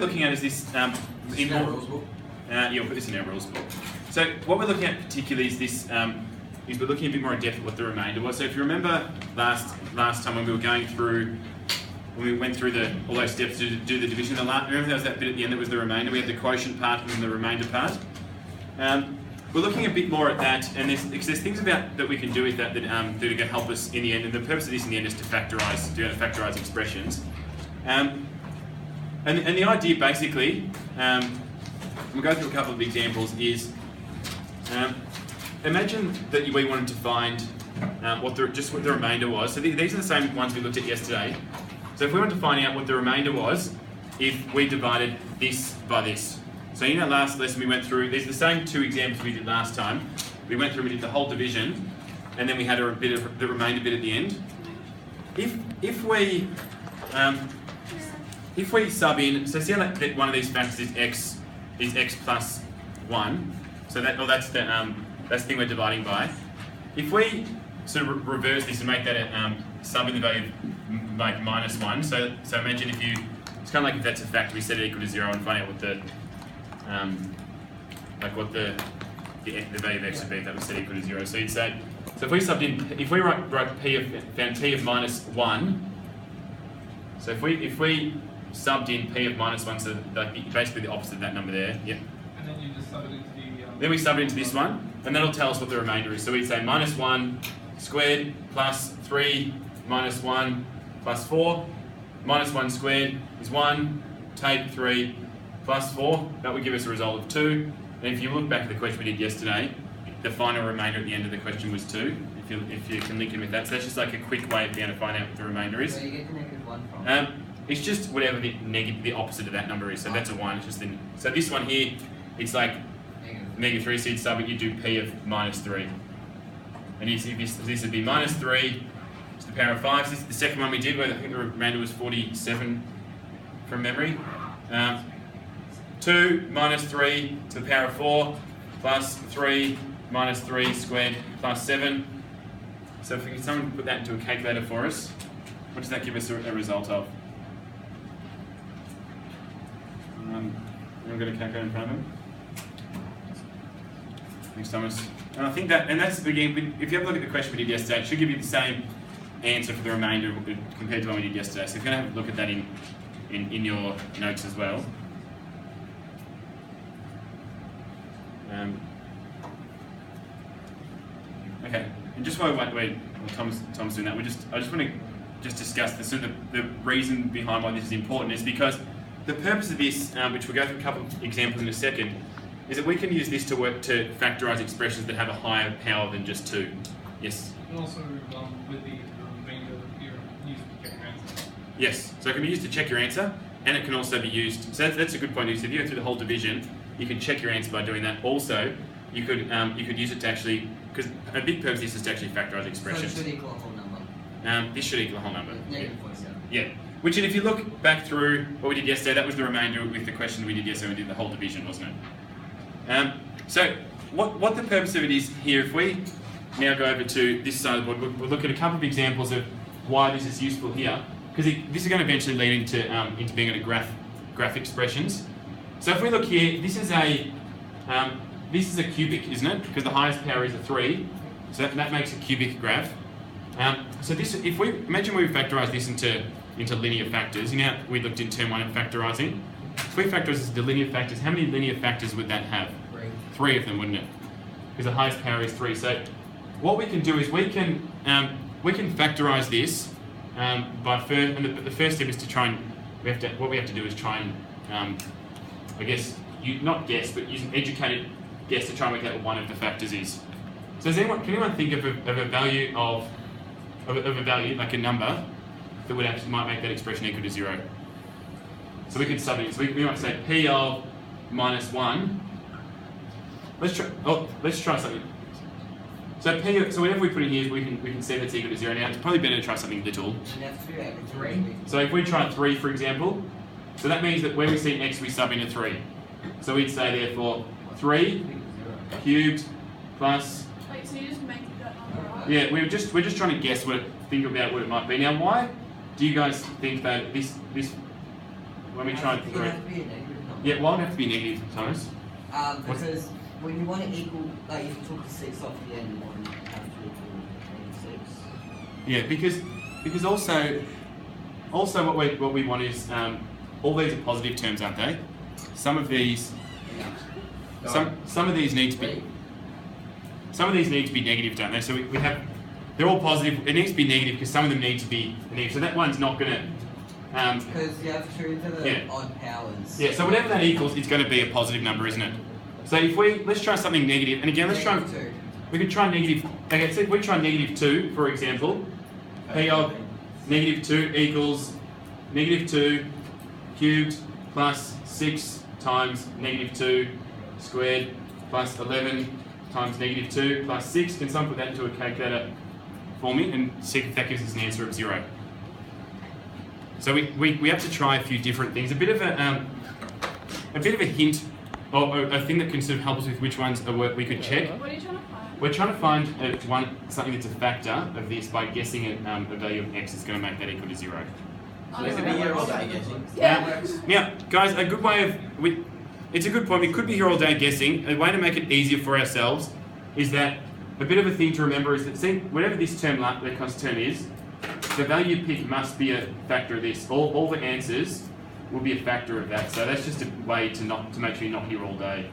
looking at is this. Yeah, we'll put this in our rules book. So what we're looking at particularly is this. Is we're looking a bit more in depth at what the remainder was. So if you remember last time when we were going through, when we went through all those steps to do the division, remember there was that bit at the end that was the remainder. We had the quotient part and then the remainder part. We're looking a bit more at that, and there's things about that we can do with that that are going to help us in the end. And the purpose of this in the end is to factorise expressions. And the idea basically, we'll go through a couple of examples. Is imagine that we wanted to find what the remainder was. So these are the same ones we looked at yesterday. So if we want to find out what the remainder was, if we divided this by this. So in our last lesson we went through, these are the same two examples we did last time. We went through, we did the whole division, and then we had a bit of the remainder bit at the end. If we sub in, so see how that one of these factors is x plus 1. So that's the thing we're dividing by. If we sort of reverse this and make that sub in the value of like -1, so imagine it's kind of like if that's a factor, we set it equal to 0 and find out what the value of x would be if that was set equal to 0. So you'd say, so if we subbed in, if we wrote found p of -1, so if we subbed in p of -1, so like basically the opposite of that number there, yep. And then you just sub it into the... Then we sub it into this one, and that'll tell us what the remainder is. So we'd say -1 squared plus 3 minus 1 plus 4. -1 squared is 1, take 3 plus 4. That would give us a result of 2. And if you look back at the question we did yesterday, the final remainder at the end of the question was 2, if you can link in with that. So that's just like a quick way of being able to find out what the remainder is. Where you get the -1 from? It's just whatever the opposite of that number is. So that's a 1. It's just so this one here, it's like -3, so you'd sub it, you do p of -3. And you see this would be -3 to the power of 5. So this is the second one we did, where I think the remainder was 47 from memory. 2 minus 3 to the power of 4 plus 3 minus 3 squared plus 7. So if someone put that into a calculator for us, what does that give us a result of? Anyone got a calculator in front of them? Thanks, Thomas. And I think that's again, if you have a look at the question we did yesterday, it should give you the same answer for the remainder compared to what we did yesterday. So if you're going to have a look at that in your notes as well. Okay, and just while Tom's doing that, I just want to discuss the reason behind why this is important is because the purpose of this, which we'll go through a couple of examples in a second, is that we can use this to work to factorise expressions that have a higher power than just 2. Yes? And also with the remainder you're used to check your answer. Yes, so it can be used to check your answer, and it can also be used, so that's a good point, so if you go through the whole division, you can check your answer by doing that. Also, you could use it to actually, because a big purpose is to actually factorise expressions. So it should equal a whole number. This should equal a whole number. -47. Yeah. Which, if you look back through what we did yesterday, that was the remainder with the question we did yesterday. We did the whole division, wasn't it? So, what the purpose of it is here, if we now go over to this side of the board, we'll look at a couple of examples of why this is useful here, because this is going to eventually lead into being able to graph expressions. So if we look here, this is a cubic, isn't it? Because the highest power is a 3, so that makes a cubic graph. So this, if we imagine we factorise this into linear factors, we looked in term 1 at factorising. If we factorise this into linear factors, how many linear factors would that have? 3 of them, wouldn't it? Because the highest power is 3. So what we can do is we can factorise this by first, and the first step is to try and what we have to do is try and I guess not guess, but use an educated guess to try and work out what one of the factors is. So can anyone think of a value of a value like a number that would actually might make that expression equal to 0? So we could sub it. So we might say p of -1. Let's try something. So whatever we put in here, we can see that's equal to 0. Now it's probably better to try something little. That's 3. So if we try 3, for example, so that means that when we see an x, we sub in a 3. So we'd say therefore 3 cubed plus. Wait, so you just make that number up? Yeah, we're just trying to think about what it might be. Now, why do you guys think that this when we try and It through. has to be a negative number. Yeah, why would it have to be negative, Thomas? Because when you want to equal, like if you took the 6 off the end, you want to have to equal -6. Yeah, because also what we want is all these are positive terms, aren't they? Some of these some of these need to be negative, don't they? So we have they're all positive. It needs to be negative because some of them need to be negative. So that one's not going to. Because you have 2 to the Yeah. odd powers. Yeah. So whatever that equals, it's going to be a positive number, isn't it? So if let's try something negative, and again let's try. -2. We could try negative. Okay, so if we try -2, for example, P of -2 equals -2 cubed plus 6 times -2 squared plus 11 times -2 plus 6. Can someone put that into a calculator for me and see if that gives us an answer of 0? So we have to try a few different things. A bit of a hint, or a thing that can sort of help us with which ones we could check. What are you trying to find? We're trying to find something that's a factor of this by guessing a value of x is going to make that equal to 0. Oh, It could be here all day guessing. Yeah. Now, guys, a good way of it's a good point. We could be here all day guessing. A way to make it easier for ourselves is that a bit of a thing to remember is that see, whatever this term is, the value you pick must be a factor of this. All the answers will be a factor of that. So that's just a way to make sure you're not here all day.